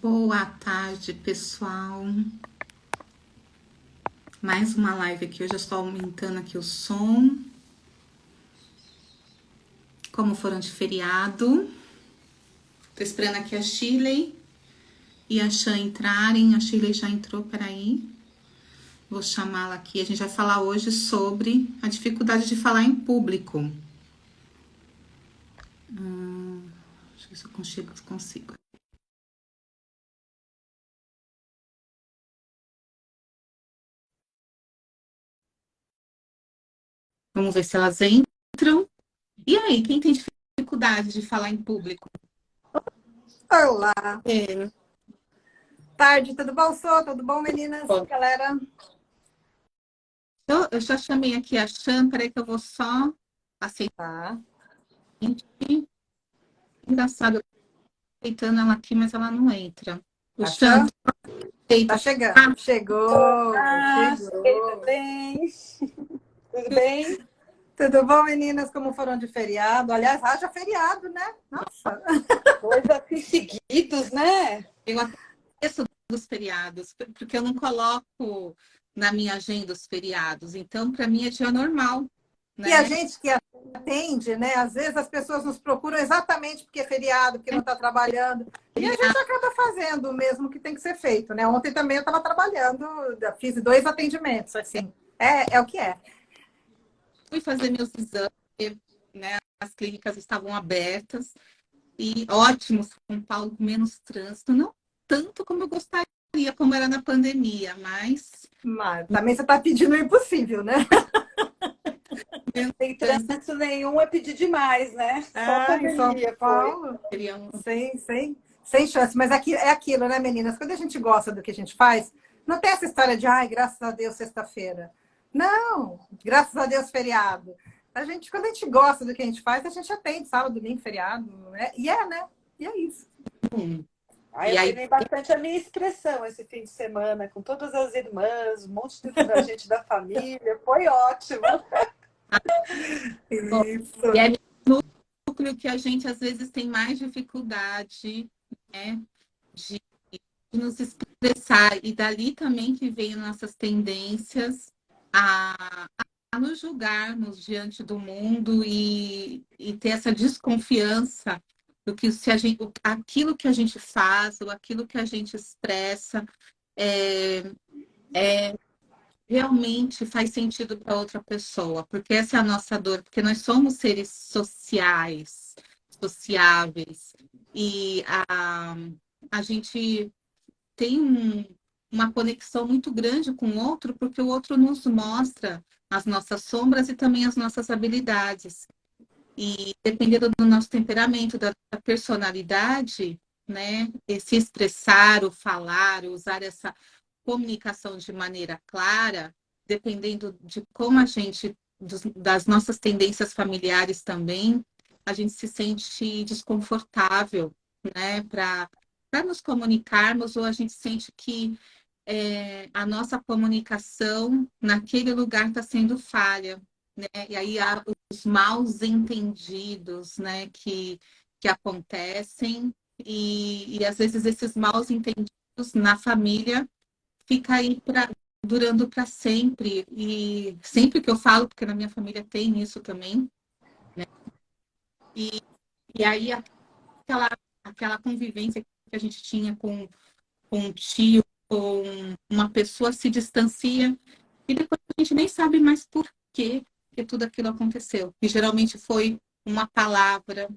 Boa tarde, pessoal. Mais uma live aqui. Eu já estou aumentando aqui o som. Como foram de feriado. Tô esperando aqui a Shirley e a Chan entrarem. A Shirley já entrou, peraí. Vou chamá-la aqui. A gente vai falar hoje sobre a dificuldade de falar em público. Deixa eu ver se eu consigo. Vamos ver se elas entram. E aí, quem tem dificuldade de falar em público? Olá. É. Tarde, tudo bom, Sô? Tudo bom, meninas? Bom. Galera? Eu já chamei aqui a Chan, peraí que eu vou só aceitar. Engraçado, eu tô aceitando ela aqui, mas ela não entra. O Chan, Tá chegando. Chegou. Cheguei também. Tudo bem? Tudo bom, meninas? Como foram de feriado? Aliás, haja feriado, né? Nossa. Dois assim seguidos, né? eu até esqueço dos feriados, porque eu não coloco na minha agenda os feriados. Então, para mim, é dia normal. Né? E a gente que atende, né? Às vezes as pessoas nos procuram exatamente porque é feriado, porque não está trabalhando. E a gente acaba fazendo o mesmo que tem que ser feito, né? Ontem também eu estava trabalhando, fiz 2 atendimentos, assim. É o que é. Fui fazer meus exames, né? As clínicas estavam abertas e ótimo, São Paulo menos trânsito, não tanto como eu gostaria, como era na pandemia, mas também você está pedindo o impossível, né? Não tem trânsito nenhum, é pedir demais, né? Só Em São pandemia Paulo, foi. sem chance. Mas aqui, é aquilo, né, meninas? Quando a gente gosta do que a gente faz, não tem essa história de, ai, graças a Deus, sexta-feira. Não, graças a Deus, feriado. Quando a gente gosta do que a gente faz, a gente atende sábado, domingo, feriado. Né? Né? E é isso. Aí eu treinei bastante a minha expressão esse fim de semana, com todas as irmãs, um monte de gente da família. Foi ótimo. Isso. E é no núcleo que a gente às vezes tem mais dificuldade, né, de nos expressar, e dali também que vem nossas tendências a nos julgarmos diante do mundo e ter essa desconfiança do que se a gente, aquilo que a gente faz ou aquilo que a gente expressa realmente faz sentido para outra pessoa, porque essa é a nossa dor, porque nós somos seres sociais, sociáveis, e a gente tem uma conexão muito grande com o outro, porque o outro nos mostra as nossas sombras e também as nossas habilidades. E dependendo do nosso temperamento, da personalidade, né, se expressar, o falar, usar essa comunicação de maneira clara, dependendo de como a gente, das nossas tendências familiares também, a gente se sente desconfortável, né, para nos comunicarmos, ou a gente sente que a nossa comunicação naquele lugar está sendo falha, né? E aí há os maus entendidos, né, que acontecem, e às vezes esses maus entendidos na família fica aí durando para sempre. E sempre que eu falo, porque na minha família tem isso também, né? E aí aquela convivência que a gente tinha com um tio, com uma pessoa se distancia e depois a gente nem sabe mais por que tudo aquilo aconteceu. E geralmente foi uma palavra,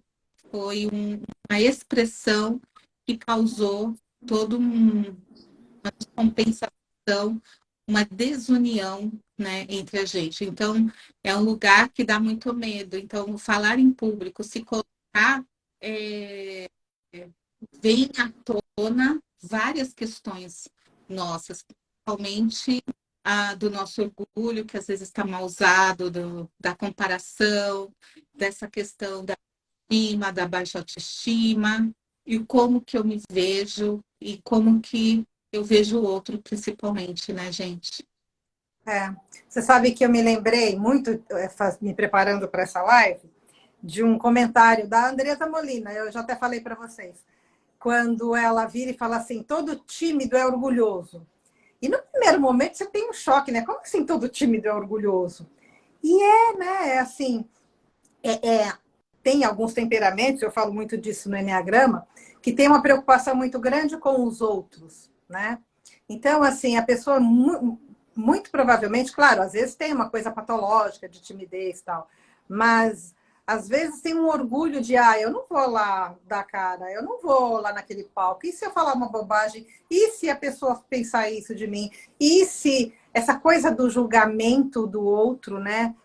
foi uma expressão que causou toda uma descompensação, uma desunião, né, entre a gente. Então, é um lugar que dá muito medo. Então, falar em público, se colocar, vem à tona várias questões nossas, principalmente do nosso orgulho, que às vezes está mal usado, da comparação, dessa questão da estima, da baixa autoestima, e como que eu me vejo, e como que eu vejo o outro, principalmente, né, gente? Você sabe que eu me lembrei muito, me preparando para essa live, de um comentário da Andresa Molina, eu já até falei para vocês, quando ela vira e fala assim, todo tímido é orgulhoso. E no primeiro momento você tem um choque, né? Como assim todo tímido é orgulhoso? E né? É assim, tem alguns temperamentos, eu falo muito disso no Enneagrama, que tem uma preocupação muito grande com os outros, né? Então, assim, a pessoa muito provavelmente, claro, às vezes tem uma coisa patológica de timidez e tal, mas às vezes tem um orgulho de, eu não vou lá dar cara, eu não vou lá naquele palco. E se eu falar uma bobagem? E se a pessoa pensar isso de mim? E se essa coisa do julgamento do outro, né?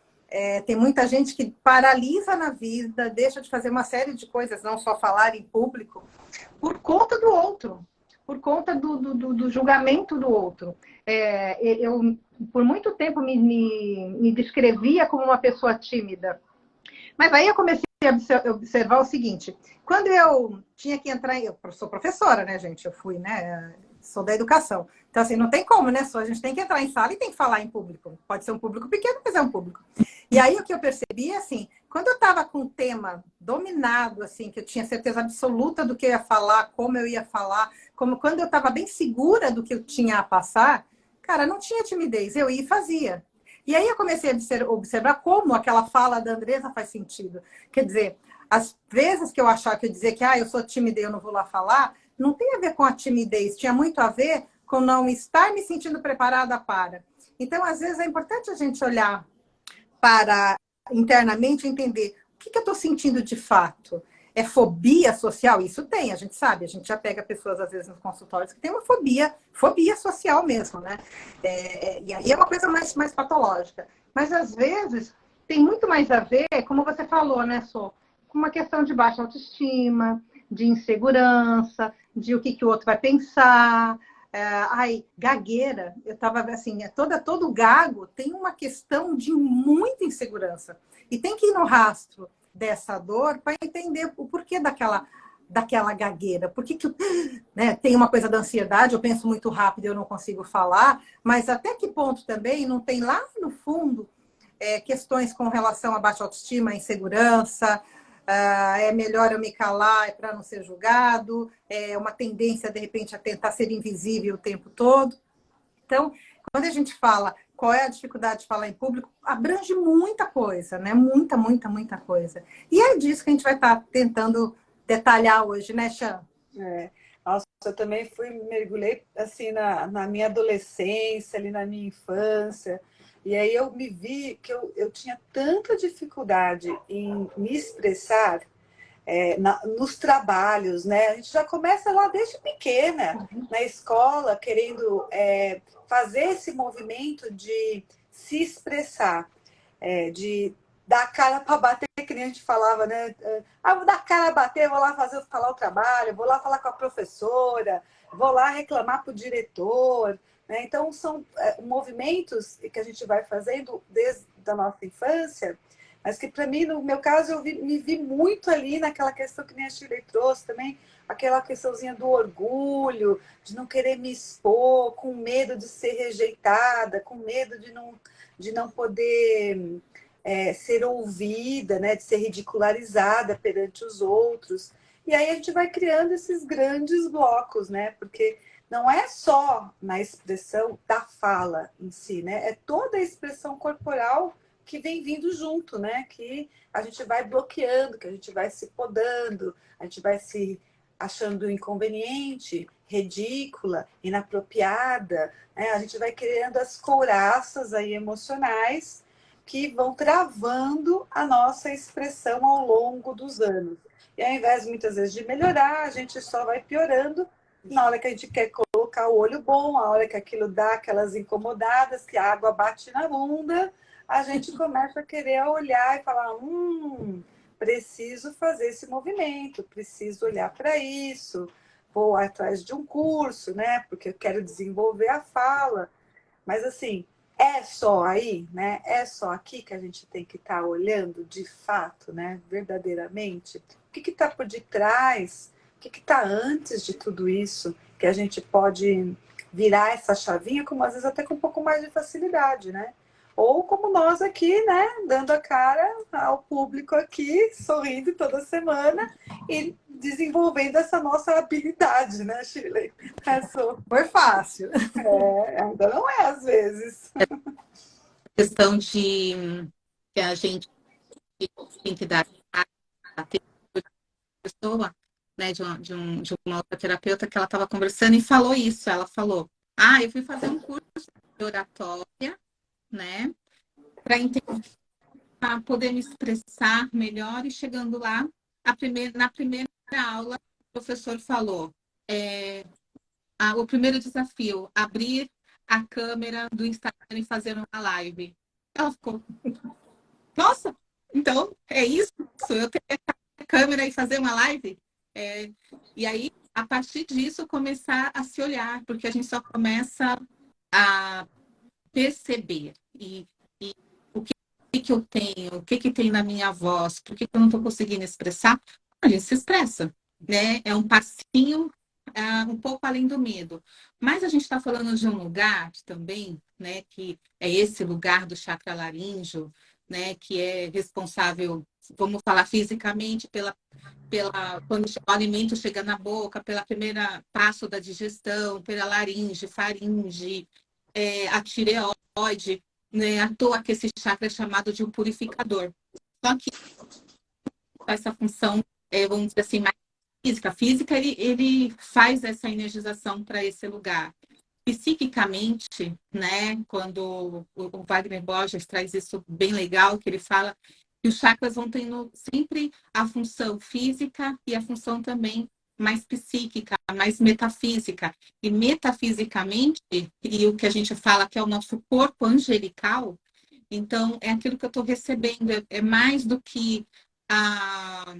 Tem muita gente que paralisa na vida, deixa de fazer uma série de coisas, não só falar em público, por conta do outro, por conta do julgamento do outro. Eu, por muito tempo, me descrevia como uma pessoa tímida. Mas aí eu comecei a observar o seguinte, quando eu tinha que entrar, eu sou professora, né, gente? Eu fui, né? Sou da educação. Então, assim, não tem como, né? Só a gente tem que entrar em sala e tem que falar em público. Pode ser um público pequeno, mas é um público. E aí o que eu percebi é assim, quando eu estava com um tema dominado, assim, que eu tinha certeza absoluta do que eu ia falar, como eu ia falar, quando eu estava bem segura do que eu tinha a passar, cara, não tinha timidez, eu ia e fazia. E aí eu comecei a observar como aquela fala da Andresa faz sentido. Quer dizer, as vezes que eu achava que eu dizia que eu sou tímida e eu não vou lá falar, não tem a ver com a timidez, tinha muito a ver com não estar me sentindo preparada para. Então, às vezes, é importante a gente olhar para internamente entender o que eu estou sentindo de fato. É fobia social? Isso tem, a gente sabe. A gente já pega pessoas, às vezes, nos consultórios que tem uma fobia social mesmo, né? E aí é uma coisa mais patológica. Mas, às vezes, tem muito mais a ver, como você falou, né, Sô? Com uma questão de baixa autoestima, de insegurança, de o que o outro vai pensar. Gagueira, eu estava assim, todo gago tem uma questão de muita insegurança. E tem que ir no rastro dessa dor para entender o porquê daquela gagueira. Por que né, tem uma coisa da ansiedade, eu penso muito rápido e eu não consigo falar, mas até que ponto também não tem lá no fundo questões com relação à baixa autoestima, à insegurança, é melhor eu me calar para não ser julgado, é uma tendência, de repente, a tentar ser invisível o tempo todo. Então, quando a gente fala qual é a dificuldade de falar em público, abrange muita coisa, né? Muita, muita, muita coisa. E é disso que a gente vai estar tentando detalhar hoje, né, Chan? Nossa, eu também mergulhei assim na minha adolescência, ali na minha infância. E aí eu me vi que eu tinha tanta dificuldade em me expressar nos trabalhos, né? A gente já começa lá desde pequena, na escola, querendo fazer esse movimento de se expressar, de dar a cara para bater, que nem a gente falava, né? Vou dar a cara a bater, vou lá falar o trabalho, vou lá falar com a professora, vou lá reclamar para o diretor. Né? Então, são movimentos que a gente vai fazendo desde a nossa infância, mas que, para mim, no meu caso, eu me vi muito ali naquela questão que nem a Shirley trouxe também, aquela questãozinha do orgulho, de não querer me expor, com medo de ser rejeitada, com medo de não poder ser ouvida, né? De ser ridicularizada perante os outros. E aí a gente vai criando esses grandes blocos, né? Porque não é só na expressão da fala em si, né? É toda a expressão corporal que vem vindo junto, né? Que a gente vai bloqueando, que a gente vai se podando, a gente vai se achando inconveniente, ridícula, inapropriada, né? A gente vai criando as couraças aí emocionais que vão travando a nossa expressão ao longo dos anos. E ao invés, muitas vezes, de melhorar, a gente só vai piorando na hora que a gente quer colocar o olho bom, a hora que aquilo dá aquelas incomodadas, que a água bate na bunda, a gente começa a querer olhar e falar, preciso fazer esse movimento, preciso olhar para isso, vou atrás de um curso, né? Porque eu quero desenvolver a fala. Mas assim, é só aí, né? É só aqui que a gente tem que estar olhando de fato, né? Verdadeiramente. O que está por detrás? O que está antes de tudo isso? Que a gente pode virar essa chavinha, como às vezes até com um pouco mais de facilidade, né? Ou como nós aqui, né? Dando a cara ao público aqui, sorrindo toda semana e desenvolvendo essa nossa habilidade, né, Shirley? Foi fácil. Ainda não é, às vezes. Questão de que a gente tem que dar a pessoa, né, de uma outra terapeuta que ela estava conversando e falou isso. Ela falou: eu fui fazer um curso de oratória, né, para poder me expressar melhor, e chegando lá, na primeira aula, o professor falou: o primeiro desafio, abrir a câmera do Instagram e fazer uma live. Ela ficou: nossa, então é isso? Eu tenho que abrir a câmera e fazer uma live? E aí, a partir disso, começar a se olhar, porque a gente só começa a perceber e o que eu tenho, o que tem na minha voz, por que eu não estou conseguindo expressar. A gente se expressa, né? É um passinho um pouco além do medo. Mas a gente está falando de um lugar também, né? Que é esse lugar do chakra laríngeo, né? Que é responsável, vamos falar fisicamente, quando o alimento chega na boca, pela primeira passo da digestão, pela laringe, faringe, a tireoide, né? À toa que esse chakra é chamado de um purificador. Só que essa função, vamos dizer assim, mais física. Física, ele faz essa energização para esse lugar. Psiquicamente, né, quando o Wagner Borges traz isso bem legal, que ele fala que os chakras vão tendo sempre a função física e a função também mais psíquica, mais metafísica. E metafisicamente, e o que a gente fala que é o nosso corpo angelical, então é aquilo que eu estou recebendo, é mais do que a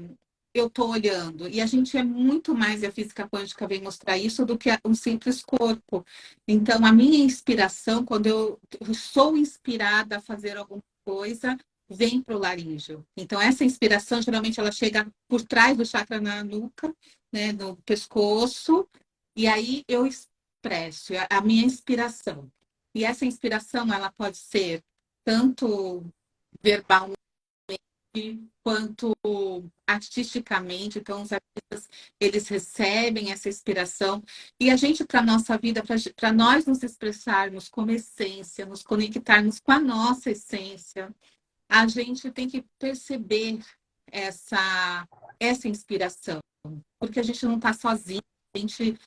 eu estou olhando. E a gente é muito mais, e a física quântica vem mostrar isso, do que um simples corpo. Então, a minha inspiração, quando eu sou inspirada a fazer alguma coisa, vem para o laríngeo. Então, essa inspiração, geralmente, ela chega por trás do chakra na nuca, né, no pescoço, e aí eu expresso a minha inspiração. E essa inspiração, ela pode ser tanto verbal quanto artisticamente. Então, os artistas, eles recebem essa inspiração. E a gente, para a nossa vida, para nós nos expressarmos como essência, nos conectarmos com a nossa essência, a gente tem que perceber essa inspiração. Porque a gente não está sozinho, a gente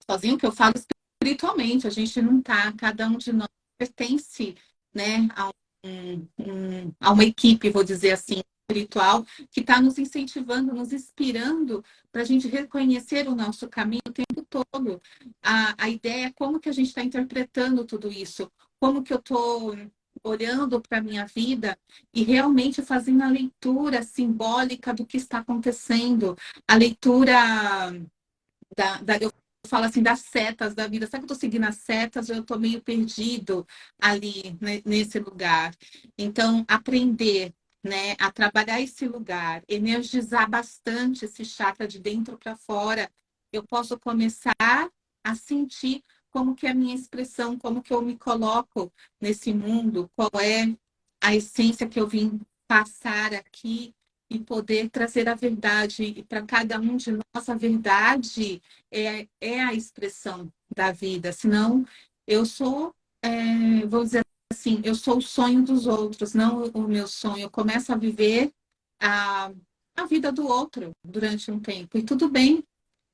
sozinho, que eu falo espiritualmente, a gente não está, cada um de nós pertence, né, a uma equipe, vou dizer assim, espiritual, que está nos incentivando, nos inspirando para a gente reconhecer o nosso caminho o tempo todo. A ideia é como que a gente está interpretando tudo isso, como que eu estou olhando para a minha vida e realmente fazendo a leitura simbólica do que está acontecendo, a leitura eu falo assim, das setas da vida. Sabe que eu estou seguindo as setas, eu estou meio perdido ali, né, nesse lugar. Então, aprender, né, a trabalhar esse lugar, energizar bastante esse chakra de dentro para fora, eu posso começar a sentir como que é a minha expressão, como que eu me coloco nesse mundo, qual é a essência que eu vim passar aqui, e poder trazer a verdade para cada um de nós. A verdade é a expressão da vida. Senão, eu sou, vou dizer assim, eu sou o sonho dos outros, não o meu sonho. Eu começo a viver a, a vida do outro durante um tempo. E tudo bem,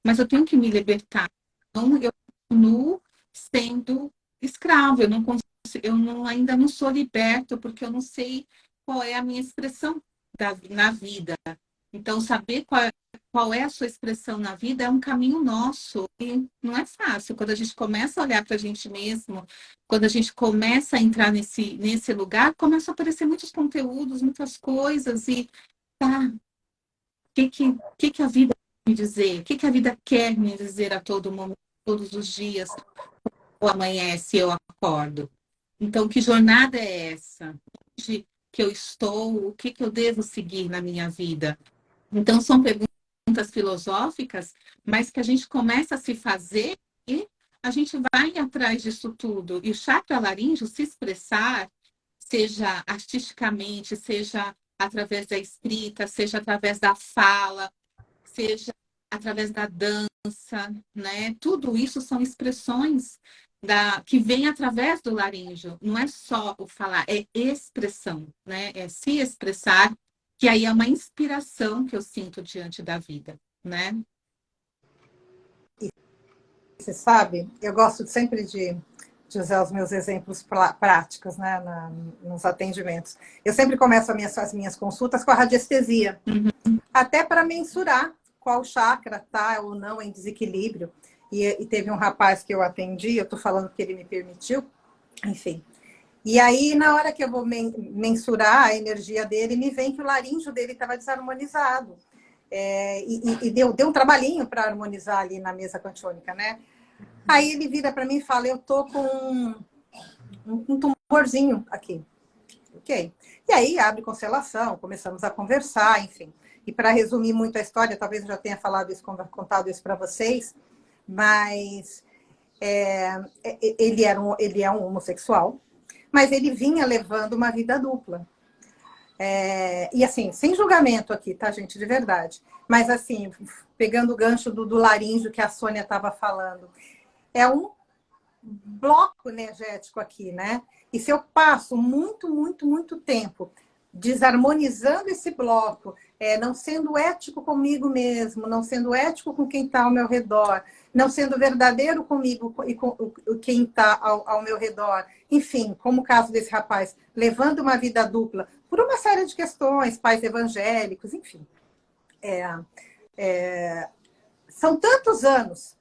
mas eu tenho que me libertar. Então, eu continuo sendo escravo. Eu não consigo, ainda não sou liberto, porque eu não sei qual é a minha expressão na vida. Então, saber qual é a sua expressão na vida é um caminho nosso. E não é fácil. Quando a gente começa a olhar para a gente mesmo, quando a gente começa a entrar nesse lugar, começam a aparecer muitos conteúdos, muitas coisas. E tá, que a vida me dizer? O que a vida quer me dizer a todo momento, todos os dias, ou amanhece, eu acordo? Então, que jornada é essa? Onde que eu estou? O que eu devo seguir na minha vida? Então, são perguntas filosóficas, mas que a gente começa a se fazer e a gente vai atrás disso tudo. E o chakra laríngeo se expressar, seja artisticamente, seja através da escrita, seja através da fala, seja através da dança, né? Tudo isso são expressões que vêm através do laríngeo. Não é só o falar, é expressão, né? É se expressar, que aí é uma inspiração que eu sinto diante da vida, né? Você sabe, eu gosto sempre de usar os meus exemplos práticos, né, nos atendimentos. Eu sempre começo as minhas consultas com a radiestesia, até para mensurar qual chakra está ou não em desequilíbrio. E teve um rapaz que eu atendi, eu estou falando que ele me permitiu, enfim. E aí, na hora que eu vou mensurar a energia dele, me vem que o laríngeo dele estava desarmonizado. E deu um trabalhinho para harmonizar ali na mesa quantiônica, né? Aí ele vira para mim e fala, eu tô com um tumorzinho aqui. Ok. E aí abre constelação, começamos a conversar, enfim. E para resumir muito a história, talvez eu já tenha contado isso para vocês, mas ele é um homossexual, mas ele vinha levando uma vida dupla. E assim, sem julgamento aqui, tá, gente, de verdade. Mas assim, pegando o gancho do laríngeo que a Sônia estava falando, é um bloco energético aqui, né? E se eu passo muito tempo desarmonizando esse bloco, não sendo ético comigo mesmo, não sendo ético com quem está ao meu redor, não sendo verdadeiro comigo e com quem está ao meu redor, enfim, como o caso desse rapaz, levando uma vida dupla por uma série de questões, pais evangélicos, enfim. São tantos anos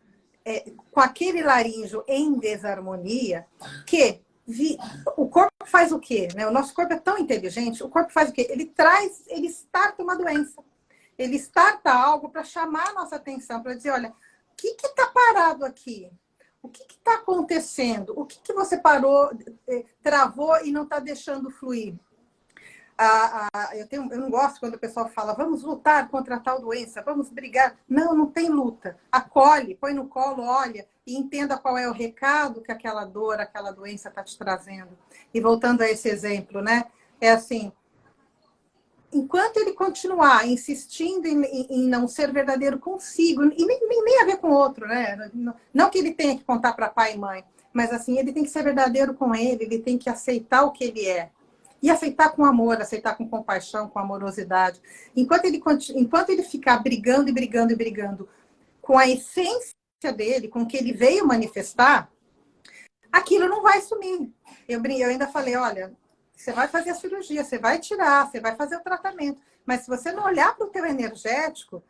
com aquele laríngeo em desarmonia que o corpo faz o quê? Né? O nosso corpo é tão inteligente, o corpo faz o quê? Ele starta uma doença. Ele starta algo para chamar a nossa atenção, para dizer, olha, o que está parado aqui? O que está acontecendo? O que você parou, travou e não está deixando fluir? Eu não gosto quando o pessoal fala, vamos lutar contra tal doença, vamos brigar. Não, não tem luta. Acolhe, põe no colo, olha e entenda qual é o recado que aquela dor, aquela doença está te trazendo. E voltando a esse exemplo, né? É assim, enquanto ele continuar insistindo em não ser verdadeiro consigo, e nem a ver com o outro, né? Não que ele tenha que contar para pai e mãe, mas assim, ele tem que ser verdadeiro com ele tem que aceitar o que ele é. E aceitar com amor, aceitar com compaixão, com amorosidade. Enquanto ele ficar brigando e brigando e brigando com a essência dele, com o que ele veio manifestar, aquilo não vai sumir. Eu ainda falei, olha, você vai fazer a cirurgia, você vai tirar, você vai fazer o tratamento. Mas se você não olhar para o teu energético,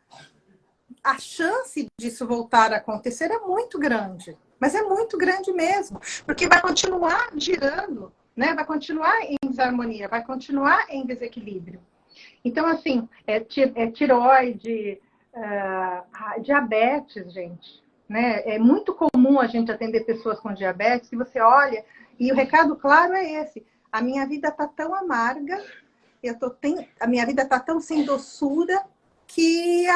a chance disso voltar a acontecer é muito grande. Mas é muito grande mesmo. Porque vai continuar girando, né? Vai continuar em desarmonia, vai continuar em desequilíbrio. Então, assim, tireoide, diabetes, gente. Né? É muito comum a gente atender pessoas com diabetes, que você olha, e o recado claro é esse. A minha vida está tão amarga, a minha vida está tão sem doçura, que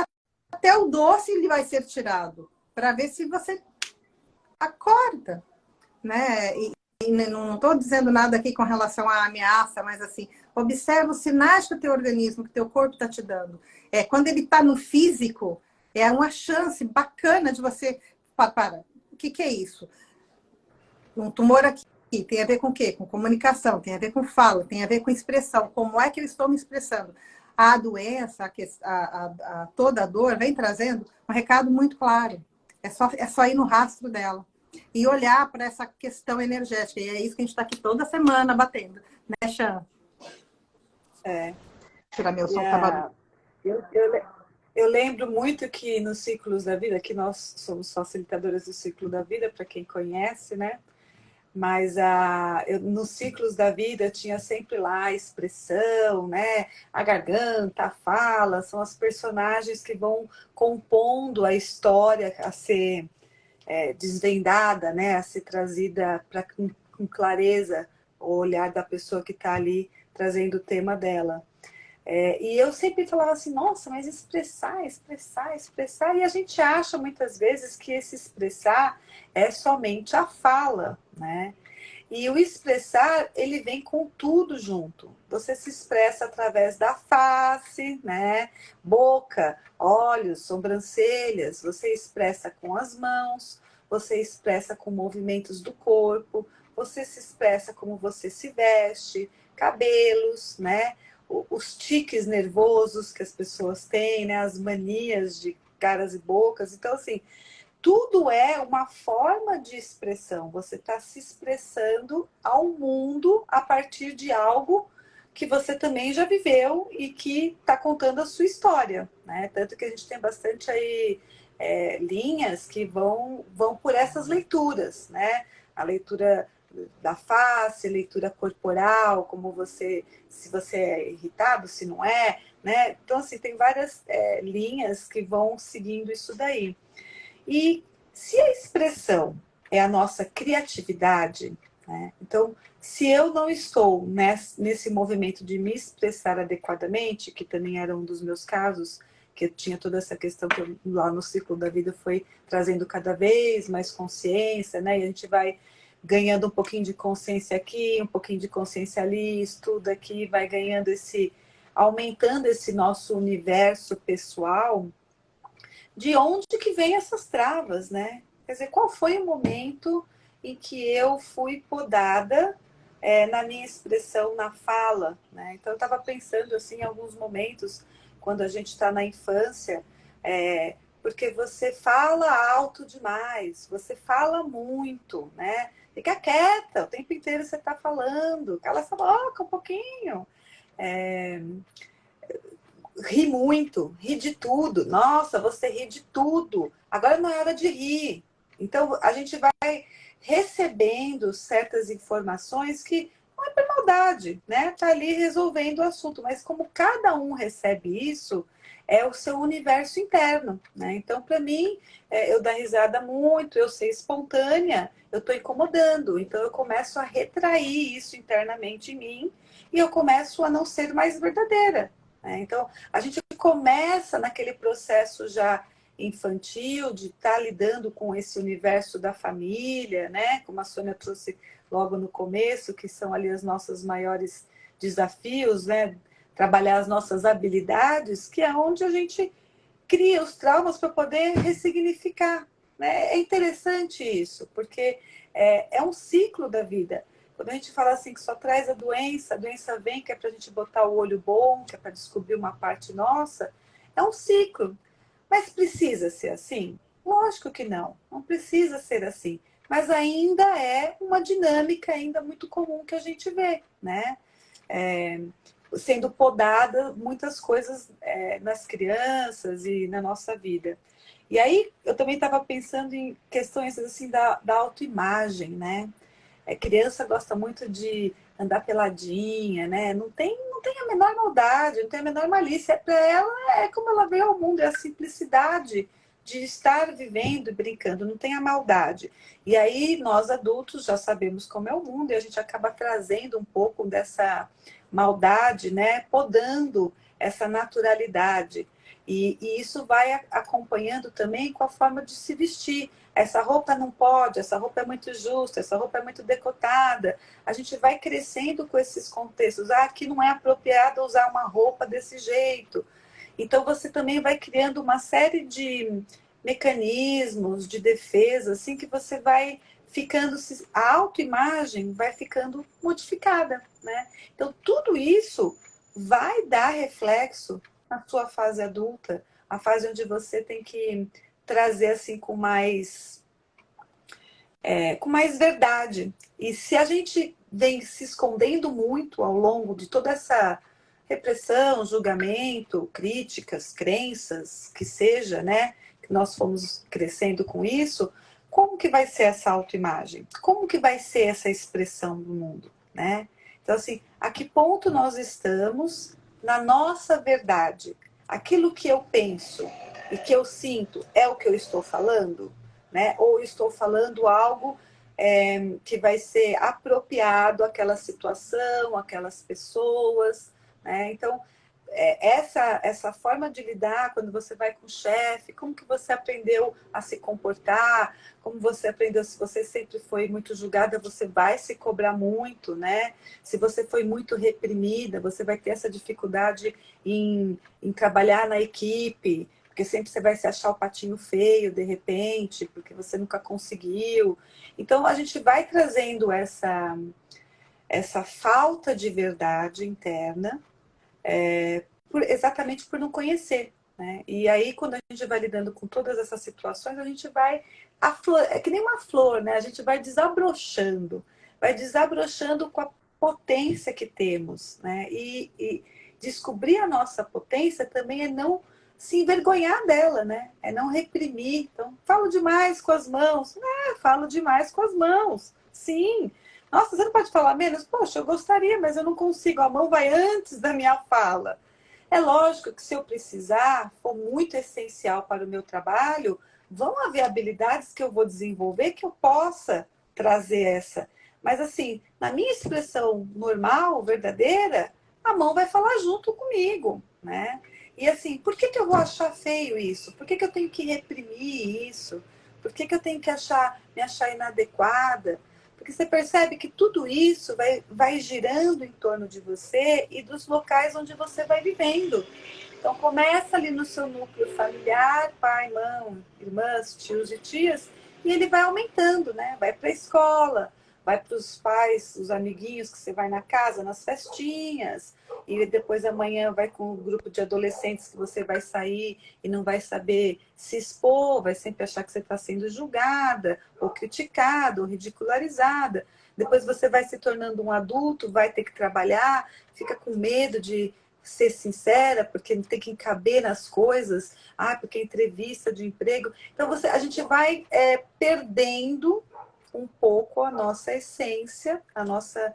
até o doce ele vai ser tirado, para ver se você acorda. Né? E não estou dizendo nada aqui com relação à ameaça, mas assim, observa os sinais que o teu organismo, que o teu corpo está te dando. Quando ele está no físico, é uma chance bacana de você... o que é isso? Um tumor aqui tem a ver com o quê? Com comunicação, tem a ver com fala, tem a ver com expressão. Como é que eu estou me expressando? A doença, toda a dor, vem trazendo um recado muito claro. É só ir no rastro dela. E olhar para essa questão energética. E é isso que a gente está aqui toda semana batendo. Né, Chan? Tirar meu som, tá barulho. Eu lembro muito que nos ciclos da vida, que nós somos facilitadoras do ciclo da vida, para quem conhece, né? Mas nos ciclos da vida tinha sempre lá a expressão, né? A garganta, a fala, são as personagens que vão compondo a história a ser desvendada, né? A ser trazida com clareza o olhar da pessoa que está ali trazendo o tema dela. E eu sempre falava assim, nossa, mas expressar, e a gente acha muitas vezes que esse expressar é somente a fala, né? E o expressar, ele vem com tudo junto. Você se expressa através da face, né? Boca, olhos, sobrancelhas. Você expressa com as mãos, você expressa com movimentos do corpo, você se expressa como você se veste, cabelos, né? Os tiques nervosos que as pessoas têm, né? As manias de caras e bocas. Então, assim, tudo é uma forma de expressão. Você está se expressando ao mundo a partir de algo que você também já viveu e que está contando a sua história, né? Tanto que a gente tem bastante aí linhas que vão por essas leituras, né? A leitura da face, leitura corporal, como você, se você é irritado, se não é, né? Então, assim, tem várias linhas que vão seguindo isso daí. E se a expressão é a nossa criatividade, né? Então, se eu não estou nesse movimento de me expressar adequadamente, que também era um dos meus casos, que eu tinha toda essa questão que eu, lá no ciclo da vida foi trazendo cada vez mais consciência, né? E a gente vai ganhando um pouquinho de consciência aqui, um pouquinho de consciência ali, estuda aqui, vai ganhando aumentando esse nosso universo pessoal. De onde que vem essas travas, né? Quer dizer, qual foi o momento em que eu fui podada na minha expressão, na fala, né? Então, eu estava pensando, assim, em alguns momentos, quando a gente está na infância, porque você fala alto demais, você fala muito, né? Fica quieta, o tempo inteiro você está falando, cala essa boca um pouquinho. Ri muito, ri de tudo. Nossa, você ri de tudo. Agora não é hora de rir. Então, a gente vai recebendo certas informações que não é por maldade, né? Tá ali resolvendo o assunto. Mas como cada um recebe isso, é o seu universo interno, né? Então, para mim, eu dar risada muito, eu ser espontânea, eu estou incomodando. Então, eu começo a retrair isso internamente em mim e eu começo a não ser mais verdadeira. Então, a gente começa naquele processo já infantil, de estar lidando com esse universo da família, né? Como a Sônia trouxe logo no começo, que são ali os nossos maiores desafios, né? Trabalhar as nossas habilidades, que é onde a gente cria os traumas para poder ressignificar, né? É interessante isso, porque é um ciclo da vida. Quando a gente fala assim que só traz a doença vem que é para a gente botar o olho bom, que é para descobrir uma parte nossa, é um ciclo. Mas precisa ser assim? Lógico que não, não precisa ser assim. Mas ainda é uma dinâmica ainda muito comum que a gente vê, né? Sendo podada muitas coisas nas crianças e na nossa vida. E aí eu também estava pensando em questões assim da autoimagem, né? Criança gosta muito de andar peladinha, né? Não tem a menor maldade, não tem a menor malícia. Para ela é como ela vê o mundo, é a simplicidade de estar vivendo e brincando, não tem a maldade. E aí nós adultos já sabemos como é o mundo e a gente acaba trazendo um pouco dessa maldade, né? Podando essa naturalidade. E isso vai acompanhando também com a forma de se vestir. Essa roupa não pode, essa roupa é muito justa, essa roupa é muito decotada. A gente vai crescendo com esses contextos. Aqui não é apropriado usar uma roupa desse jeito. Então você também vai criando uma série de mecanismos de defesa, assim que você vai ficando, a autoimagem vai ficando modificada, né? Então tudo isso vai dar reflexo na sua fase adulta, a fase onde você tem que trazer assim com mais verdade. E se a gente vem se escondendo muito ao longo de toda essa repressão, julgamento, críticas, crenças, que seja, né? Que nós fomos crescendo com isso, como que vai ser essa autoimagem? Como que vai ser essa expressão do mundo, né? Então, assim, a que ponto nós estamos na nossa verdade? Aquilo que eu penso e que eu sinto é o que eu estou falando? Né? Ou estou falando algo que vai ser apropriado àquela situação, àquelas pessoas, né? Então, essa forma de lidar quando você vai com o chefe, como que você aprendeu a se comportar, como você aprendeu, se você sempre foi muito julgada, você vai se cobrar muito, né? Se você foi muito reprimida, você vai ter essa dificuldade em trabalhar na equipe, porque sempre você vai se achar o patinho feio, de repente, porque você nunca conseguiu. Então, a gente vai trazendo essa falta de verdade interna, exatamente por não conhecer, né? E aí, quando a gente vai lidando com todas essas situações, a gente vai... é que nem uma flor, né? A gente vai desabrochando com a potência que temos, né? E descobrir a nossa potência também é não se envergonhar dela, né? É não reprimir. Então, falo demais com as mãos. Falo demais com as mãos. Sim. Nossa, você não pode falar menos? Poxa, eu gostaria, mas eu não consigo. A mão vai antes da minha fala. É lógico que se eu precisar, for muito essencial para o meu trabalho, vão haver habilidades que eu vou desenvolver que eu possa trazer essa. Mas assim, na minha expressão normal, verdadeira, a mão vai falar junto comigo, né? E assim, por que eu vou achar feio isso? Por que eu tenho que reprimir isso? Por que eu tenho que me achar inadequada? Porque você percebe que tudo isso vai girando em torno de você e dos locais onde você vai vivendo. Então, começa ali no seu núcleo familiar, pai, mãe, irmãs, tios e tias, e ele vai aumentando, né? Vai para a escola, vai para os pais, os amiguinhos que você vai na casa, nas festinhas, e depois amanhã vai com o grupo de adolescentes que você vai sair e não vai saber se expor, vai sempre achar que você está sendo julgada, ou criticada, ou ridicularizada. Depois você vai se tornando um adulto, vai ter que trabalhar, fica com medo de ser sincera, porque tem que caber nas coisas, porque entrevista de emprego. Então a gente vai perdendo um pouco a nossa essência, a nossa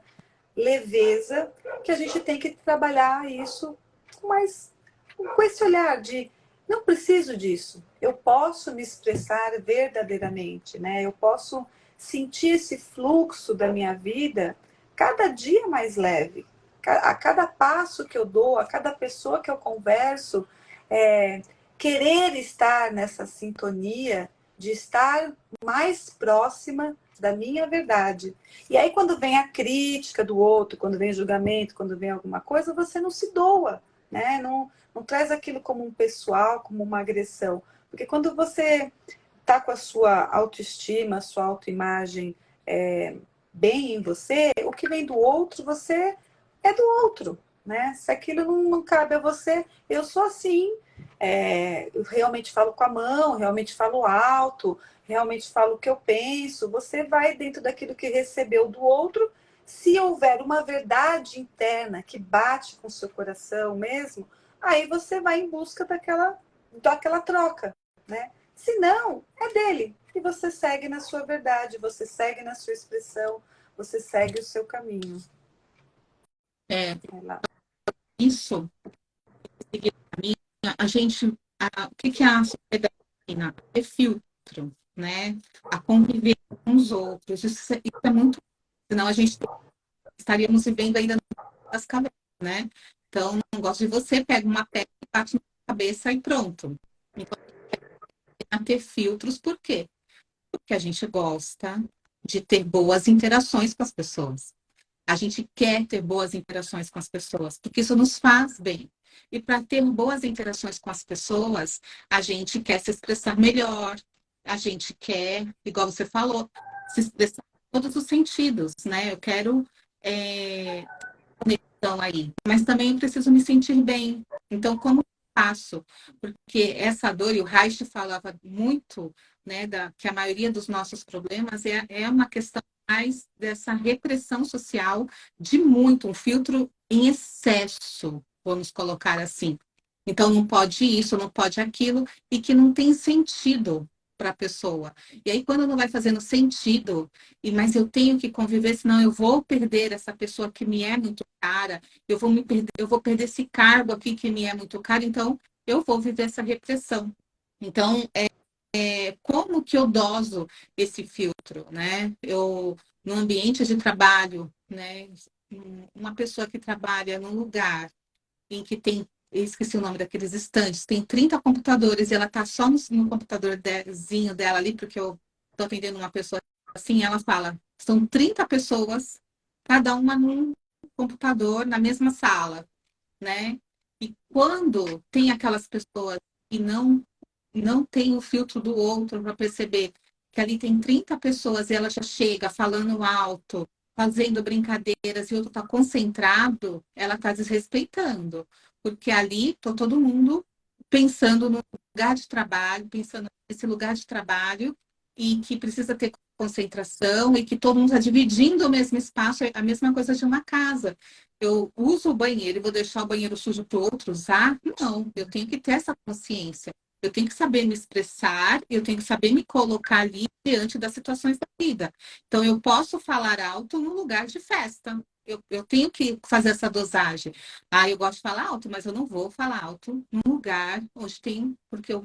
leveza, que a gente tem que trabalhar isso com esse olhar de não preciso disso, eu posso me expressar verdadeiramente, né? Eu posso sentir esse fluxo da minha vida cada dia mais leve. A cada passo que eu dou, a cada pessoa que eu converso, querer estar nessa sintonia de estar mais próxima da minha verdade. E aí, quando vem a crítica do outro, quando vem o julgamento, quando vem alguma coisa, você não se doa, né? Não traz aquilo como um pessoal, como uma agressão. Porque quando você está com a sua autoestima, a sua autoimagem bem em você, o que vem do outro, você é do outro, né? Se aquilo não cabe a você, eu sou assim. Eu realmente falo com a mão, realmente falo alto, realmente falo o que eu penso. Você vai dentro daquilo que recebeu do outro. Se houver uma verdade interna que bate com o seu coração mesmo, aí você vai em busca daquela troca, né? Se não, é dele. E você segue na sua verdade, você segue na sua expressão, você segue o seu caminho. Vai lá. Isso, a gente, o que é a sociedade? É filtro, né? A conviver com os outros. Isso é muito. Senão a gente estaríamos vivendo ainda nas cavernas, né? Então, não gosto de você, pega uma pedra, bate na cabeça e pronto. Então, a ter filtros, por quê? Porque a gente gosta de ter boas interações com as pessoas. A gente quer ter boas interações com as pessoas, porque isso nos faz bem. E para ter boas interações com as pessoas, a gente quer se expressar melhor, a gente quer, igual você falou, se expressar em todos os sentidos, né? Eu quero conexão aí, mas também eu preciso me sentir bem. Então, como eu faço? Porque essa dor, e o Reich falava muito, né, que a maioria dos nossos problemas é uma questão mais dessa repressão social de muito, um filtro em excesso, vamos colocar assim. Então, não pode isso, não pode aquilo, e que não tem sentido para a pessoa. E aí, quando não vai fazendo sentido, mas eu tenho que conviver, senão eu vou perder essa pessoa que me é muito cara, eu vou perder esse cargo aqui que me é muito caro, então eu vou viver essa repressão. Então, como que eu doso esse filtro, né? No ambiente de trabalho, né? Uma pessoa que trabalha num lugar em que tem eu esqueci o nome daqueles estandes, tem 30 computadores e ela tá só no computadorzinho dela ali, porque eu tô atendendo uma pessoa assim, ela fala, são 30 pessoas, cada uma num computador, na mesma sala, né? E quando tem aquelas pessoas que não tem o filtro do outro para perceber que ali tem 30 pessoas e ela já chega falando alto, fazendo brincadeiras e o outro está concentrado, ela está desrespeitando. Porque ali está todo mundo pensando no lugar de trabalho, pensando nesse lugar de trabalho e que precisa ter concentração e que todo mundo está dividindo o mesmo espaço, é a mesma coisa de uma casa. Eu uso o banheiro e vou deixar o banheiro sujo para o outro usar? Não, eu tenho que ter essa consciência. Eu tenho que saber me expressar, eu tenho que saber me colocar ali diante das situações da vida. Então, eu posso falar alto no lugar de festa. Eu tenho que fazer essa dosagem. Ah, eu gosto de falar alto, mas eu não vou falar alto num lugar onde tem, porque o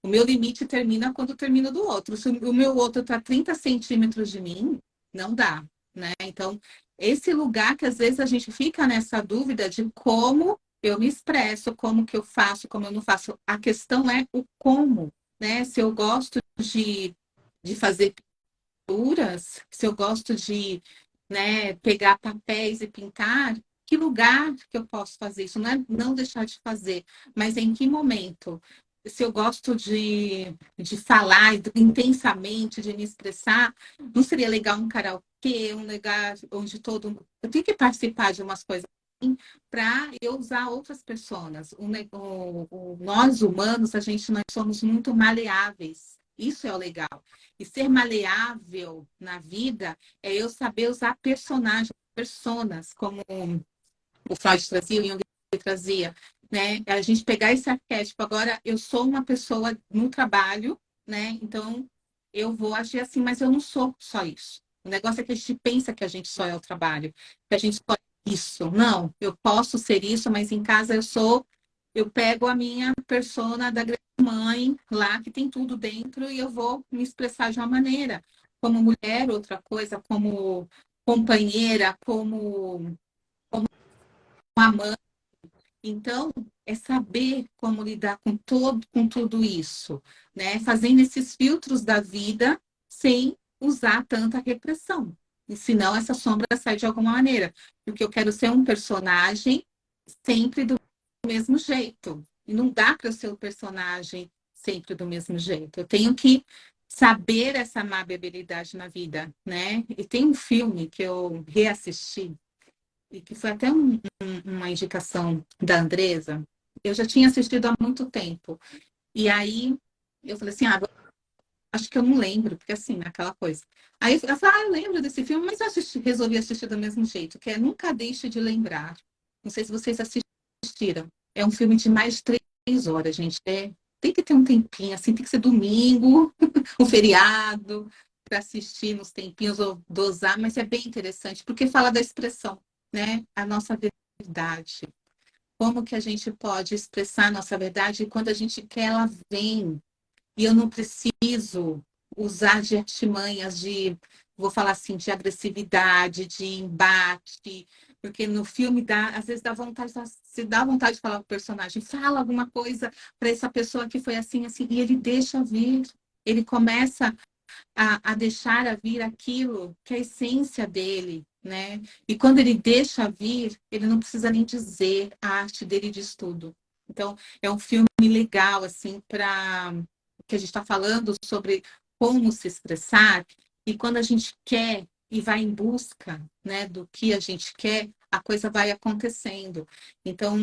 meu limite termina quando termina do outro. Se o meu outro está 30 centímetros de mim, não dá, né? Então, esse lugar que às vezes a gente fica nessa dúvida de como eu me expresso, como que eu faço, como eu não faço. A questão é o como, né? Se eu gosto de fazer pinturas, se eu gosto de, né, pegar papéis e pintar, que lugar que eu posso fazer isso? Não é não deixar de fazer, mas em que momento? Se eu gosto de falar intensamente, de me expressar, não seria legal um karaokê, um lugar onde todo. Eu tenho que participar de umas coisas para eu usar outras pessoas. Nós humanos, nós somos muito maleáveis. Isso é o legal. E ser maleável na vida é eu saber usar personagens, personas, como o Freud trazia, o Jung trazia, né? A gente pegar esse arquétipo. Agora, eu sou uma pessoa no trabalho, né? Então, eu vou agir assim, mas eu não sou só isso. O negócio é que a gente pensa que a gente só é o trabalho, que a gente só é isso. Não, eu posso ser isso, mas em casa eu pego a minha persona da grande mãe lá, que tem tudo dentro, e eu vou me expressar de uma maneira. Como mulher, outra coisa, como companheira, como uma mãe. Então, é saber como lidar com tudo isso, né? Fazendo esses filtros da vida sem usar tanta repressão. E senão essa sombra sai de alguma maneira. Porque eu quero ser um personagem sempre do mesmo jeito. E não dá para eu ser o personagem sempre do mesmo jeito. Eu tenho que saber essa amabilidade na vida, né? E tem um filme que eu reassisti, e que foi até uma indicação da Andresa. Eu já tinha assistido há muito tempo. E aí eu falei assim, acho que eu não lembro, porque assim, aquela coisa. Aí ela falou, eu lembro desse filme, mas resolvi assistir do mesmo jeito, que é Nunca Deixe de Lembrar. Não sei se vocês assistiram. É um filme de mais de 3 horas, gente. Tem que ter um tempinho, assim, tem que ser domingo, um feriado, para assistir nos tempinhos ou dosar, mas é bem interessante, porque fala da expressão, né? A nossa verdade. Como que a gente pode expressar a nossa verdade e quando a gente quer, ela vem. E eu não preciso usar de artimanhas vou falar assim, de agressividade, de embate, porque no filme às vezes dá vontade, se dá vontade de falar com o personagem, fala alguma coisa para essa pessoa que foi assim, assim, e ele deixa vir, ele começa a deixar a vir aquilo que é a essência dele, né? E quando ele deixa vir, ele não precisa nem dizer, a arte dele diz tudo. Então, é um filme legal, assim, para que a gente está falando sobre como se expressar, e quando a gente quer e vai em busca, né, do que a gente quer, a coisa vai acontecendo. Então,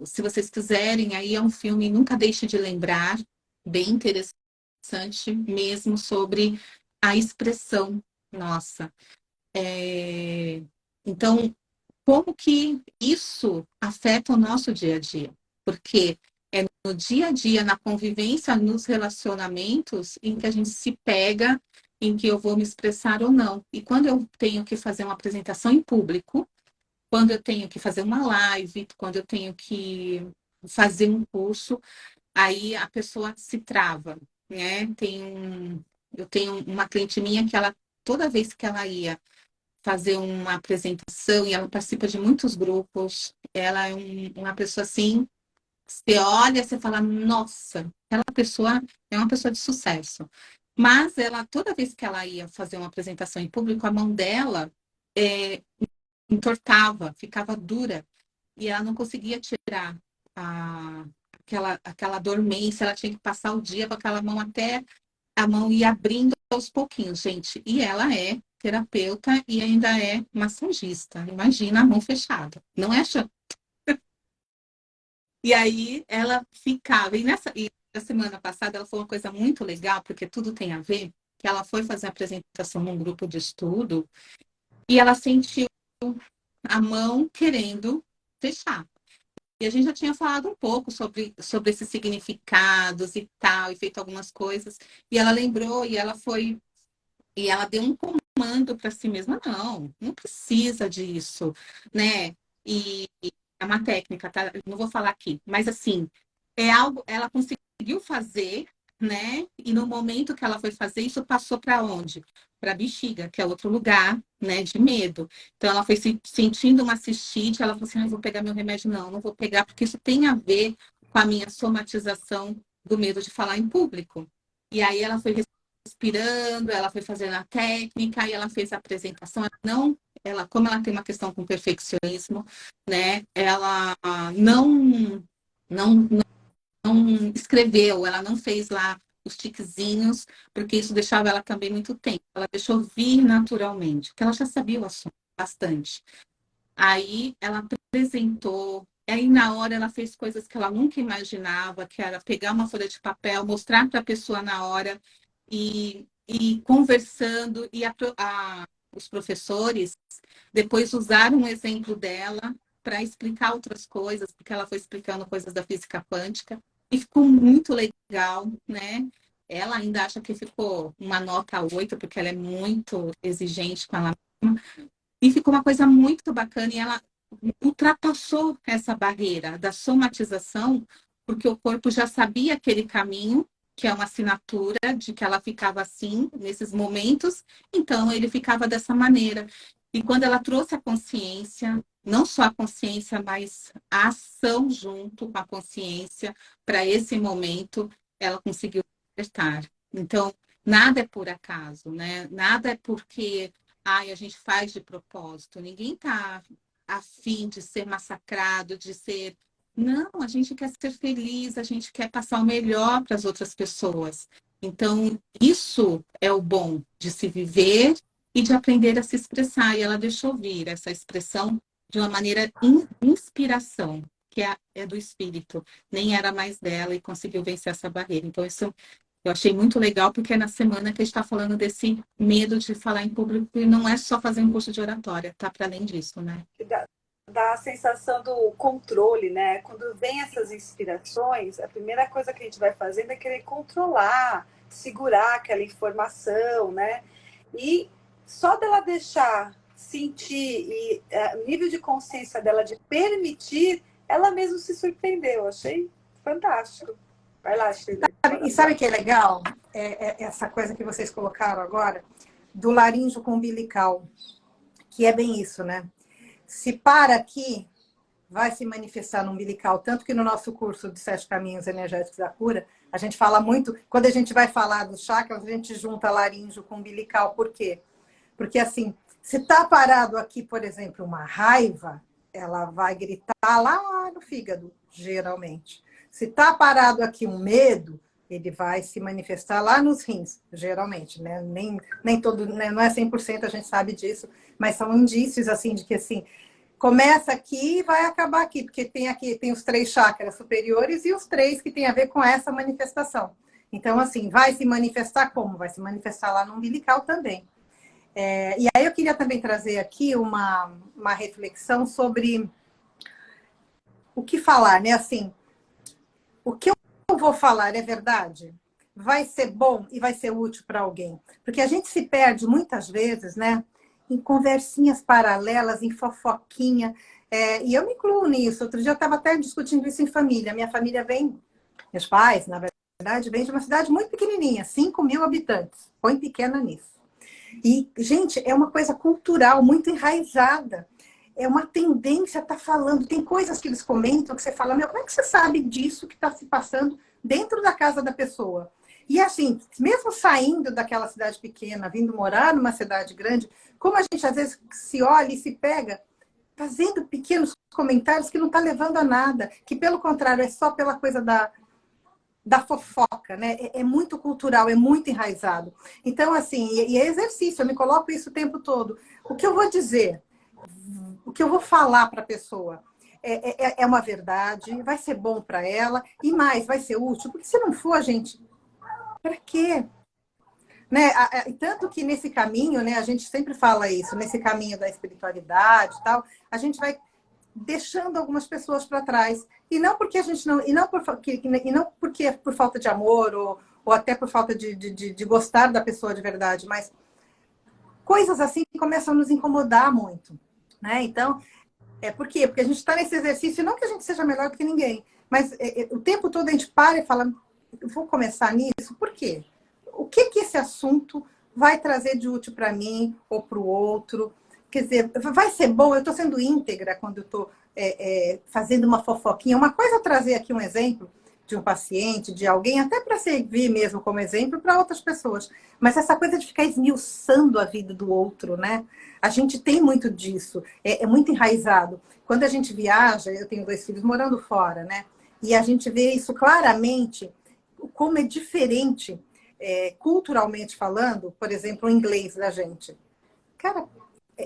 se vocês quiserem, aí é um filme, nunca deixe de lembrar, bem interessante mesmo sobre a expressão nossa. Então, como que isso afeta o nosso dia a dia? Porque é no dia a dia, na convivência, nos relacionamentos, em que a gente se pega, em que eu vou me expressar ou não. E quando eu tenho que fazer uma apresentação em público, quando eu tenho que fazer uma live, quando eu tenho que fazer um curso, aí a pessoa se trava, né? Eu tenho uma cliente minha que ela, toda vez que ela ia fazer uma apresentação e ela participa de muitos grupos. Ela é uma pessoa assim, você olha, você fala, nossa, aquela pessoa é uma pessoa de sucesso. Mas ela, toda vez que ela ia fazer uma apresentação em público, a mão dela é, entortava, ficava dura e ela não conseguia tirar aquela dormência, ela tinha que passar o dia com aquela mão até a mão ir abrindo aos pouquinhos, gente. E ela é terapeuta e ainda é massagista. Imagina a mão fechada. Não é achando. E aí ela ficava. E na semana passada ela falou uma coisa muito legal, porque tudo tem a ver, que ela foi fazer a apresentação num grupo de estudo e ela sentiu a mão querendo fechar. E a gente já tinha falado um pouco sobre esses significados e tal, e feito algumas coisas. E ela lembrou e ela deu um comando para si mesma, não precisa disso, né? E é uma técnica, tá? Eu não vou falar aqui, mas assim, é algo, ela conseguiu fazer, né? E no momento que ela foi fazer, isso passou para onde? Para a bexiga, que é outro lugar, né, de medo. Então ela foi se sentindo uma cistite, ela falou assim: "Não vou pegar meu remédio, não vou pegar, porque isso tem a ver com a minha somatização do medo de falar em público". E aí ela foi respirando, ela foi fazendo a técnica e ela fez a apresentação. Como ela tem uma questão com perfeccionismo, né? Ela não não escreveu, ela não fez lá os tiquezinhos, porque isso deixava ela também muito tempo. Ela deixou vir naturalmente, porque ela já sabia o assunto bastante. Aí ela apresentou, aí na hora ela fez coisas que ela nunca imaginava, que era pegar uma folha de papel, mostrar para a pessoa na hora e conversando, e os professores depois usaram um exemplo dela para explicar outras coisas, porque ela foi explicando coisas da física quântica, e ficou muito legal, né? Ela ainda acha que ficou uma nota 8 porque ela é muito exigente com ela mesma, e ficou uma coisa muito bacana, e ela ultrapassou essa barreira da somatização, porque o corpo já sabia aquele caminho, que é uma assinatura de que ela ficava assim, nesses momentos, então ele ficava dessa maneira. E quando ela trouxe a consciência, não só a consciência, mas a ação junto com a consciência, para esse momento, ela conseguiu despertar. Então, nada é por acaso, né? Nada é porque a gente faz de propósito. Ninguém está a fim de ser massacrado, de ser. Não, a gente quer ser feliz, a gente quer passar o melhor para as outras pessoas. Então, isso é o bom de se viver e de aprender a se expressar. E ela deixou vir essa expressão de uma maneira inspiração, que é do espírito. Nem era mais dela e conseguiu vencer essa barreira. Então, isso eu achei muito legal, porque é na semana que a gente está falando desse medo de falar em público, e não é só fazer um curso de oratória, tá para além disso, né? Dá a sensação do controle, né? Quando vem essas inspirações, a primeira coisa que a gente vai fazendo é querer controlar, segurar aquela informação, né? E só dela deixar sentir e o nível de consciência dela de permitir, ela mesma se surpreendeu. Achei fantástico. Vai lá, Sheila. E sabe o que é legal? Essa coisa que vocês colocaram agora, do laríngeo com umbilical, que é bem isso, né? Se para aqui, vai se manifestar no umbilical. Tanto que no nosso curso de 7 Caminhos Energéticos da Cura, a gente fala muito, quando a gente vai falar dos chakras, a gente junta laríngeo com umbilical. Por quê? Porque assim, se está parado aqui, por exemplo, uma raiva, ela vai gritar lá no fígado, geralmente. Se está parado aqui um medo, ele vai se manifestar lá nos rins, geralmente, né? Nem todo, né? Não é 100%, a gente sabe disso, mas são indícios, assim, de que, assim, começa aqui e vai acabar aqui, porque tem os 3 chakras superiores e os 3 que tem a ver com essa manifestação. Então, assim, vai se manifestar como? Vai se manifestar lá no umbilical também. E aí eu queria também trazer aqui uma reflexão sobre o que falar, né? Assim, o que eu vou falar é verdade? Vai ser bom e vai ser útil para alguém? Porque a gente se perde muitas vezes, né? Em conversinhas paralelas, em fofoquinha. E eu me incluo nisso. Outro dia eu estava até discutindo isso em família. Minha família vem, meus pais, na verdade, vêm de uma cidade muito pequenininha, 5.000 habitantes. Põe pequena nisso. E, gente, é uma coisa cultural muito enraizada. É uma tendência a estar falando. Tem coisas que eles comentam que você fala, meu, como é que você sabe disso que está se passando dentro da casa da pessoa? E assim, mesmo saindo daquela cidade pequena, vindo morar numa cidade grande, como a gente às vezes se olha e se pega fazendo pequenos comentários que não está levando a nada, que pelo contrário é só pela coisa da fofoca, né? É muito cultural, é muito enraizado. Então, assim, e é exercício, eu me coloco isso o tempo todo. O que eu vou dizer? O que eu vou falar para a pessoa? É uma verdade, vai ser bom para ela, e mais, vai ser útil, porque se não for, gente, para quê? Né? Tanto que nesse caminho, né, a gente sempre fala isso, nesse caminho da espiritualidade e tal, a gente vai deixando algumas pessoas para trás. E não porque a gente não. E não porque por falta de amor, ou até por falta de gostar da pessoa de verdade, mas coisas assim que começam a nos incomodar muito. Né? Então, por quê? Porque a gente está nesse exercício, não que a gente seja melhor do que ninguém, mas o tempo todo a gente para e fala, vou começar nisso, por quê? O que esse assunto vai trazer de útil para mim ou para o outro? Quer dizer, vai ser bom, eu estou sendo íntegra quando eu estou fazendo uma fofoquinha. Uma coisa é trazer aqui um exemplo de um paciente, de alguém, até para servir mesmo como exemplo para outras pessoas. Mas essa coisa de ficar esmiuçando a vida do outro, né? A gente tem muito disso, é muito enraizado. Quando a gente viaja, eu tenho 2 filhos morando fora, né? E a gente vê isso claramente, como é diferente, culturalmente falando, por exemplo, o inglês da gente. Cara,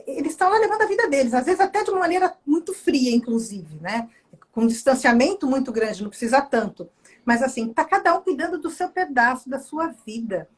eles estão lá levando a vida deles, às vezes até de uma maneira muito fria, inclusive, né? Com um distanciamento muito grande, não precisa tanto. Mas assim, tá cada um cuidando do seu pedaço, da sua vida.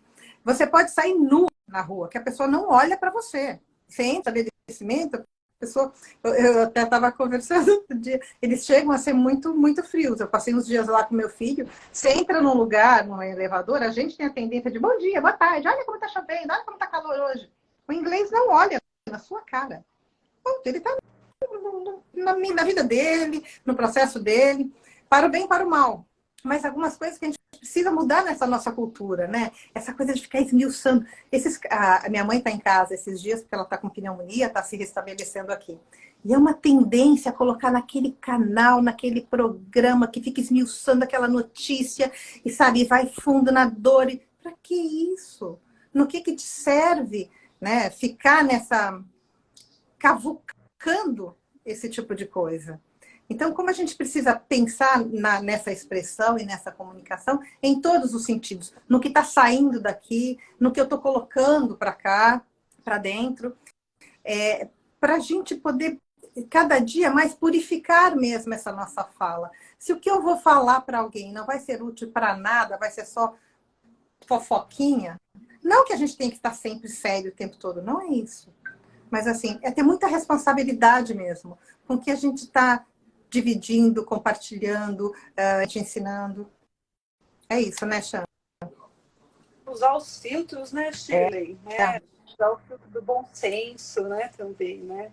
Você pode sair nu na rua, que a pessoa não olha para você. Você entra no estabelecimento, a pessoa. Eu até estava conversando outro dia, eles chegam a ser muito, muito frios. Eu passei uns dias lá com meu filho. Você entra num lugar, num elevador, a gente tem a tendência de bom dia, boa tarde, olha como está chovendo, olha como está calor hoje. O inglês não olha na sua cara. Ele está na vida dele, no processo dele, para o bem e para o mal. Mas algumas coisas que a gente precisa mudar nessa nossa cultura, né? Essa coisa de ficar esmiuçando. A minha mãe está em casa esses dias, porque ela está com pneumonia, está se restabelecendo aqui. E é uma tendência a colocar naquele canal, naquele programa que fica esmiuçando aquela notícia e, sabe, vai fundo na dor. Para que isso? No que te serve, né? Ficar nessa cavucando esse tipo de coisa. Então, como a gente precisa pensar nessa expressão e nessa comunicação em todos os sentidos, no que está saindo daqui, no que eu estou colocando para cá, para dentro, para a gente poder cada dia mais purificar mesmo essa nossa fala. Se o que eu vou falar para alguém não vai ser útil para nada, vai ser só fofoquinha, não que a gente tenha que estar sempre sério o tempo todo, não é isso. Mas, assim, é ter muita responsabilidade mesmo com o que a gente está dividindo, compartilhando, te ensinando. É isso, né, Xan? Usar os filtros, né, Shirley? Né? Usar o filtro do bom senso, né, também, né?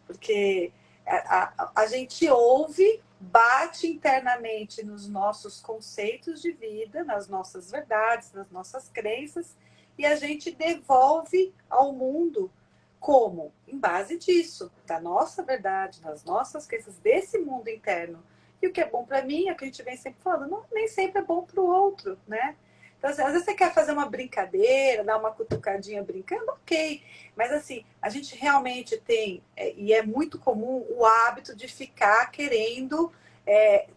Porque a gente ouve, bate internamente nos nossos conceitos de vida, nas nossas verdades, nas nossas crenças, e a gente devolve ao mundo como? Em base disso, da nossa verdade, das nossas crenças, desse mundo interno. E o que é bom para mim, é o que a gente vem sempre falando, não, nem sempre é bom para o outro, né? Então, assim, às vezes você quer fazer uma brincadeira, dar uma cutucadinha brincando, ok. Mas, assim, a gente realmente tem, e é muito comum, o hábito de ficar querendo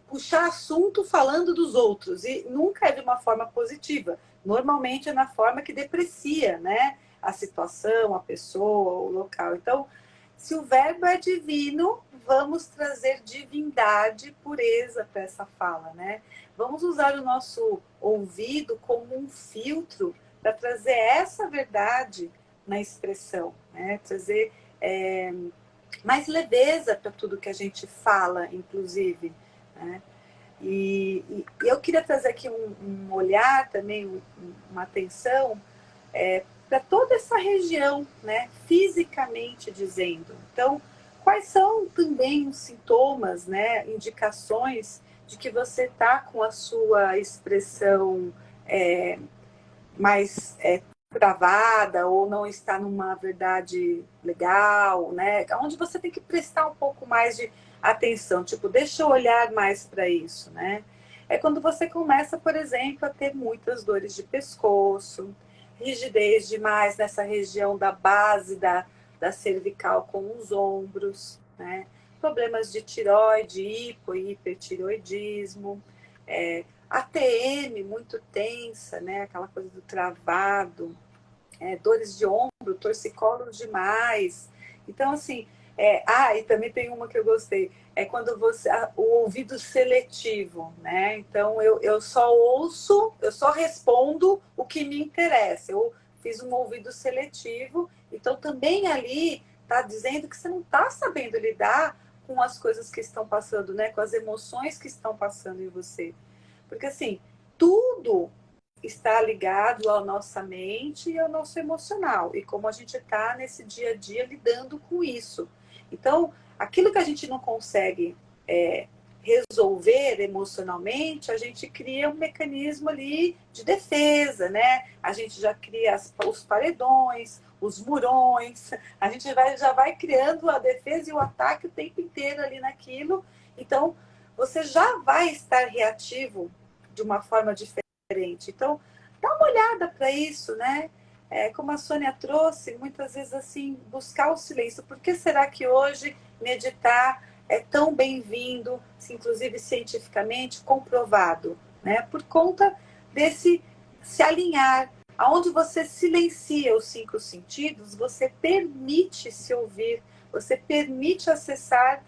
puxar assunto falando dos outros. E nunca é de uma forma positiva. Normalmente é na forma que deprecia, né? A situação, a pessoa, o local. Então, se o verbo é divino, vamos trazer divindade, pureza para essa fala, né? Vamos usar o nosso ouvido como um filtro para trazer essa verdade na expressão, né? Trazer mais leveza para tudo que a gente fala, inclusive, né? E eu queria trazer aqui um olhar também, uma atenção para toda essa região, né, fisicamente dizendo. Então, quais são também os sintomas, né, indicações de que você está com a sua expressão mais travada ou não está numa verdade legal, né? Onde você tem que prestar um pouco mais de atenção, tipo, deixa eu olhar mais para isso, né? É quando você começa, por exemplo, a ter muitas dores de pescoço, rigidez demais nessa região da base da cervical com os ombros, né? Problemas de tireoide, hipo e hipertireoidismo, ATM muito tensa, né? Aquela coisa do travado, dores de ombro, torcicolos demais. Então, assim, e também tem uma que eu gostei, é quando você, o ouvido seletivo, né? Então, eu só ouço, eu só respondo o que me interessa. Eu fiz um ouvido seletivo, então também ali está dizendo que você não está sabendo lidar com as coisas que estão passando, né? Com as emoções que estão passando em você. Porque, assim, tudo está ligado à nossa mente e ao nosso emocional. E como a gente está nesse dia a dia lidando com isso. Então, aquilo que a gente não consegue resolver emocionalmente, a gente cria um mecanismo ali de defesa, né? A gente já cria os paredões, os murões, a gente já vai criando a defesa e o ataque o tempo inteiro ali naquilo. Então, você já vai estar reativo de uma forma diferente. Então, dá uma olhada para isso, né? Como a Sônia trouxe, muitas vezes assim, buscar o silêncio. Por que será que hoje meditar é tão bem-vindo, inclusive cientificamente comprovado, né? Por conta desse se alinhar. Aonde você silencia os 5 sentidos, você permite se ouvir, você permite acessar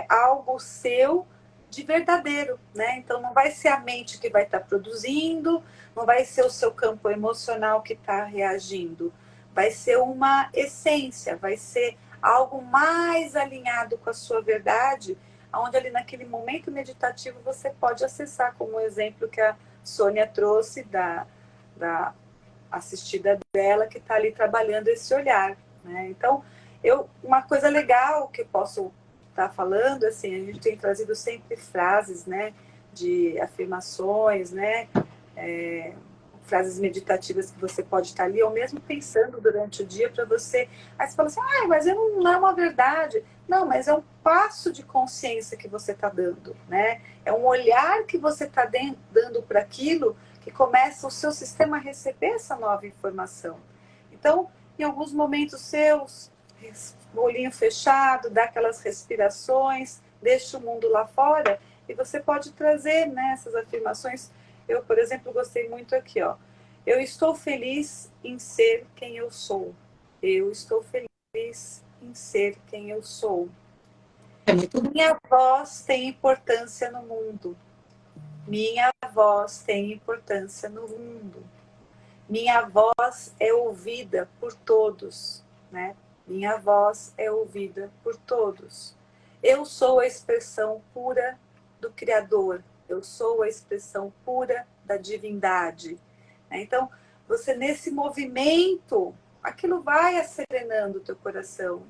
algo seu de verdadeiro, né? Então não vai ser a mente que vai estar produzindo, não vai ser o seu campo emocional que está reagindo, vai ser uma essência, vai ser algo mais alinhado com a sua verdade, onde ali naquele momento meditativo você pode acessar, como o exemplo que a Sônia trouxe da assistida dela, que está ali trabalhando esse olhar, né? Então, uma coisa legal que eu posso estar falando, assim, a gente tem trazido sempre frases, né, de afirmações, né, frases meditativas que você pode estar ali, ou mesmo pensando durante o dia para você. Aí você fala assim, mas não é uma verdade. Não, mas é um passo de consciência que você está dando, né? É um olhar que você está dando para aquilo que começa o seu sistema a receber essa nova informação. Então, em alguns momentos seus, olhinho fechado, dá aquelas respirações, deixa o mundo lá fora, e você pode trazer, né, essas afirmações. Eu, por exemplo, gostei muito aqui, ó. Eu estou feliz em ser quem eu sou. Eu estou feliz em ser quem eu sou. É muito Minha voz tem importância no mundo. Minha voz tem importância no mundo. Minha voz é ouvida por todos, né? Minha voz é ouvida por todos. Eu sou a expressão pura do Criador. Eu sou a expressão pura da divindade. Então, você nesse movimento, aquilo vai acerenando o teu coração.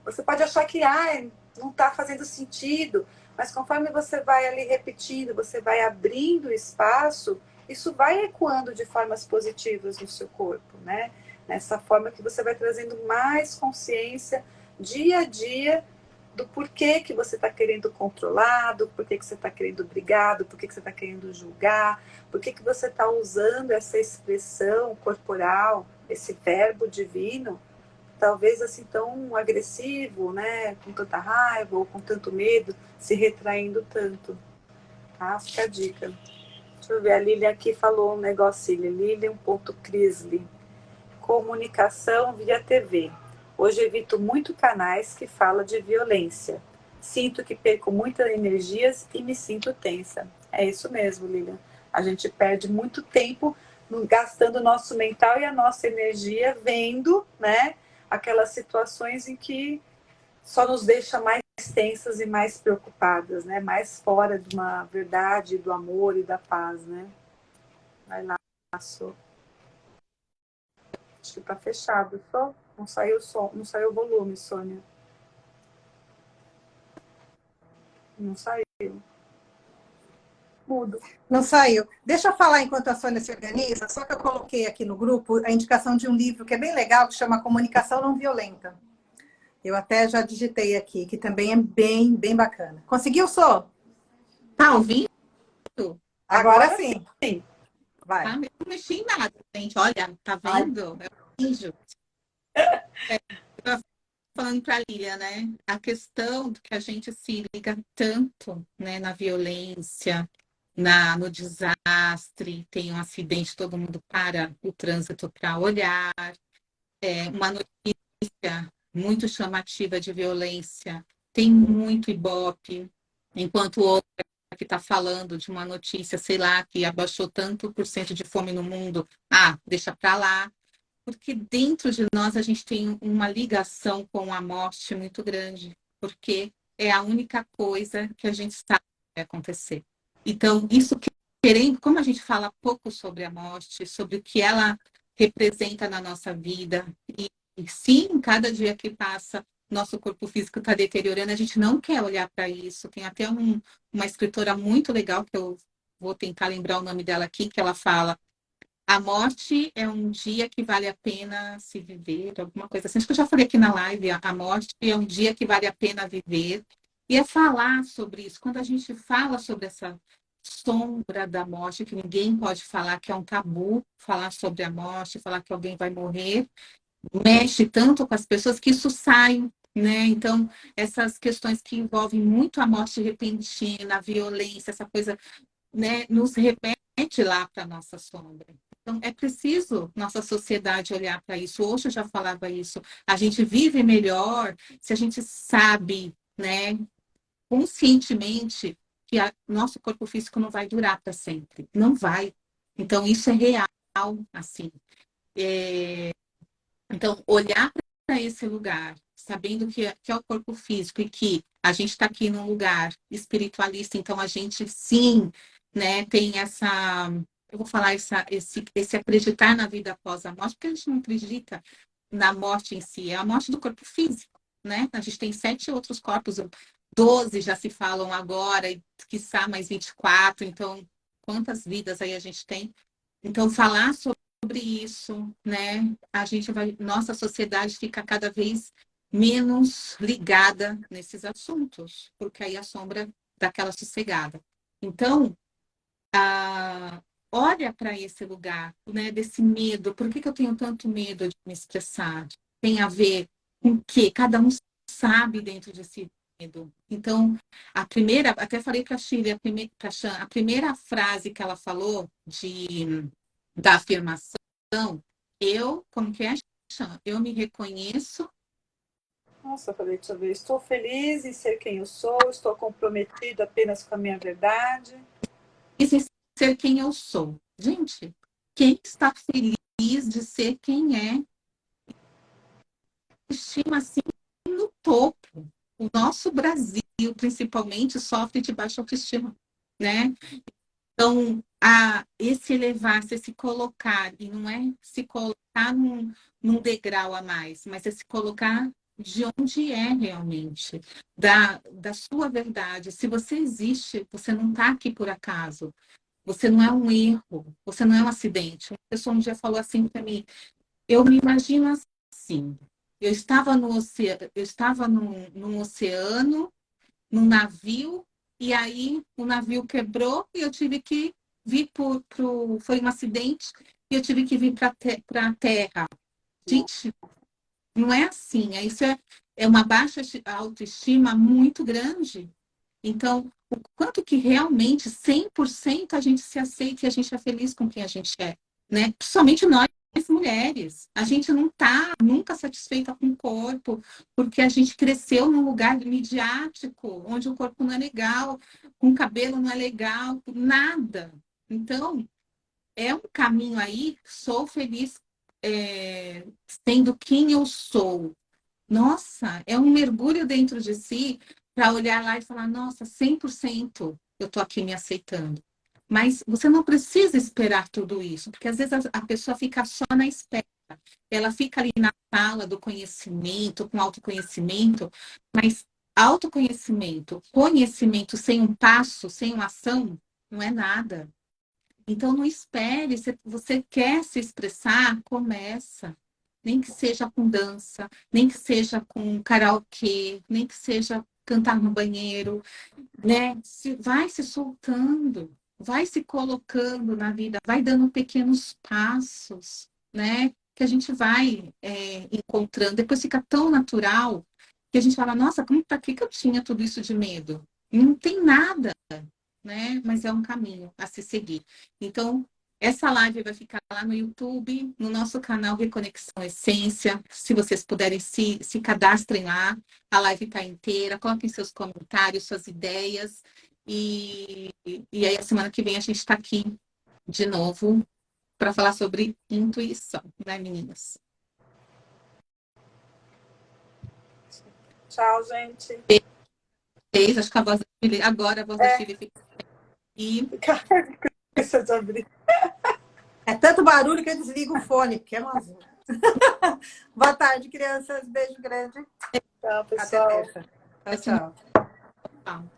Você pode achar que não está fazendo sentido, mas conforme você vai ali repetindo, você vai abrindo espaço, isso vai ecoando de formas positivas no seu corpo, né? Nessa forma que você vai trazendo mais consciência dia a dia do porquê que você está querendo controlar, do porquê que você está querendo brigar, do porquê que você está querendo julgar, porquê que você está usando essa expressão corporal, esse verbo divino, talvez assim tão agressivo, né? Com tanta raiva ou com tanto medo, se retraindo tanto. Tá? Fica a dica. Deixa eu ver, a Lilian aqui falou um negocinho. Lilian.Crisley. Comunicação via TV. Hoje evito muito canais que falam de violência. Sinto que perco muitas energias e me sinto tensa. É isso mesmo, Lilian. A gente perde muito tempo gastando o nosso mental e a nossa energia vendo, né, aquelas situações em que só nos deixa mais tensas e mais preocupadas, né? Mais fora de uma verdade, do amor e da paz, né? Vai lá, Sô. Acho que tá fechado, só. Não saiu o som, não saiu o volume, Sônia. Não saiu. mudo. Não saiu. Deixa eu falar enquanto a Sônia se organiza, só que eu coloquei aqui no grupo a indicação de um livro que é bem legal, que chama Comunicação Não Violenta. Eu até já digitei aqui, que também é bem, bem bacana. Conseguiu, Sô? Tá ouvindo? Agora sim. Vai. Tá? Eu não mexi em nada, gente. Olha, tá Ai. vendo? É um anjo. Falando para a Lília, né? A questão do que a gente se liga tanto, né, na violência, no desastre, tem um acidente, todo mundo para o trânsito para olhar, uma notícia muito chamativa de violência, tem muito ibope, enquanto outra que está falando de uma notícia, sei lá, que abaixou tanto por cento de fome no mundo, deixa para lá. Porque dentro de nós a gente tem uma ligação com a morte muito grande, porque é a única coisa que a gente sabe que vai acontecer. Então, isso querendo, como a gente fala pouco sobre a morte, sobre o que ela representa na nossa vida, e sim, cada dia que passa, nosso corpo físico está deteriorando, a gente não quer olhar para isso. Tem até uma escritora muito legal, que eu vou tentar lembrar o nome dela aqui, que ela fala: a morte é um dia que vale a pena se viver, alguma coisa assim. Acho que eu já falei aqui na live, a morte é um dia que vale a pena viver. E é falar sobre isso. Quando a gente fala sobre essa sombra da morte, que ninguém pode falar, que é um tabu falar sobre a morte, falar que alguém vai morrer, mexe tanto com as pessoas que isso sai, né? Então, essas questões que envolvem muito a morte repentina, a violência, essa coisa, né, nos remete lá para a nossa sombra. Então, é preciso nossa sociedade olhar para isso. Hoje eu já falava isso. A gente vive melhor se a gente sabe, né, conscientemente, que nosso corpo físico não vai durar para sempre. Não vai. Então, isso é real, assim. Então, olhar para esse lugar, sabendo que é o corpo físico e que a gente está aqui num lugar espiritualista, então a gente sim, né, tem essa, eu vou falar esse acreditar na vida após a morte, porque a gente não acredita na morte em si, é a morte do corpo físico, né? A gente tem 7 outros corpos, 12 já se falam agora, e quiçá mais 24, então quantas vidas aí a gente tem? Então, falar sobre isso, né? Nossa sociedade fica cada vez menos ligada nesses assuntos, porque aí a sombra daquela sossegada. Então, olha para esse lugar, né? Desse medo. Por que eu tenho tanto medo de me expressar? Tem a ver com o que cada um sabe dentro de si medo. Então, até falei para a Shirley, a primeira frase que ela falou da afirmação, como que é? Eu me reconheço. Nossa, falei, deixa eu ver. Estou feliz em ser quem eu sou, estou comprometido apenas com a minha verdade. E ser quem eu sou. Gente, quem está feliz de ser quem é? Estima assim no topo. O nosso Brasil, principalmente, sofre de baixa autoestima, né? Então, esse elevar-se, esse colocar, e não é se colocar num degrau a mais, mas é se colocar de onde é realmente, da sua verdade. Se você existe, você não está aqui por acaso, você não é um erro, você não é um acidente. Uma pessoa um dia falou assim para mim, eu me imagino assim, eu estava no oceano, eu estava num oceano, num navio, e aí o navio quebrou e eu tive que vir foi um acidente e eu tive que vir para a terra. Gente, não é assim. Isso é uma baixa autoestima muito grande. Então, o quanto que realmente 100% a gente se aceita e a gente é feliz com quem a gente é, né? Principalmente nós mulheres. A gente não está nunca satisfeita com o corpo, porque a gente cresceu num lugar midiático, onde o corpo não é legal, com o cabelo não é legal, nada. Então, é um caminho aí, sou feliz sendo quem eu sou. Nossa, é um mergulho dentro de si para olhar lá e falar, nossa, 100% eu estou aqui me aceitando. Mas você não precisa esperar tudo isso, porque às vezes a pessoa fica só na espera. Ela fica ali na sala do conhecimento, com autoconhecimento, mas autoconhecimento, conhecimento sem um passo, sem uma ação, não é nada. Então, não espere. Se você quer se expressar, começa. Nem que seja com dança, nem que seja com karaokê, nem que seja cantar no banheiro, né? Vai se soltando, vai se colocando na vida, vai dando pequenos passos, né? Que a gente vai encontrando. Depois fica tão natural que a gente fala, nossa, como para que eu tinha tudo isso de medo? Não tem nada, né? Mas é um caminho a se seguir. Então, essa live vai ficar lá no YouTube, no nosso canal Reconexão Essência. Se vocês puderem, se cadastrem lá. A live está inteira. Coloquem seus comentários, suas ideias. E aí, a semana que vem, a gente está aqui de novo para falar sobre intuição, né, meninas? Tchau, gente. Acho que a voz da Chile, agora a voz da Chile fica. E é tanto barulho que eu desligo o fone, porque é uma zona. Boa tarde, crianças. Beijo grande. Tchau, pessoal. Até terça. Tchau, tchau. Tchau.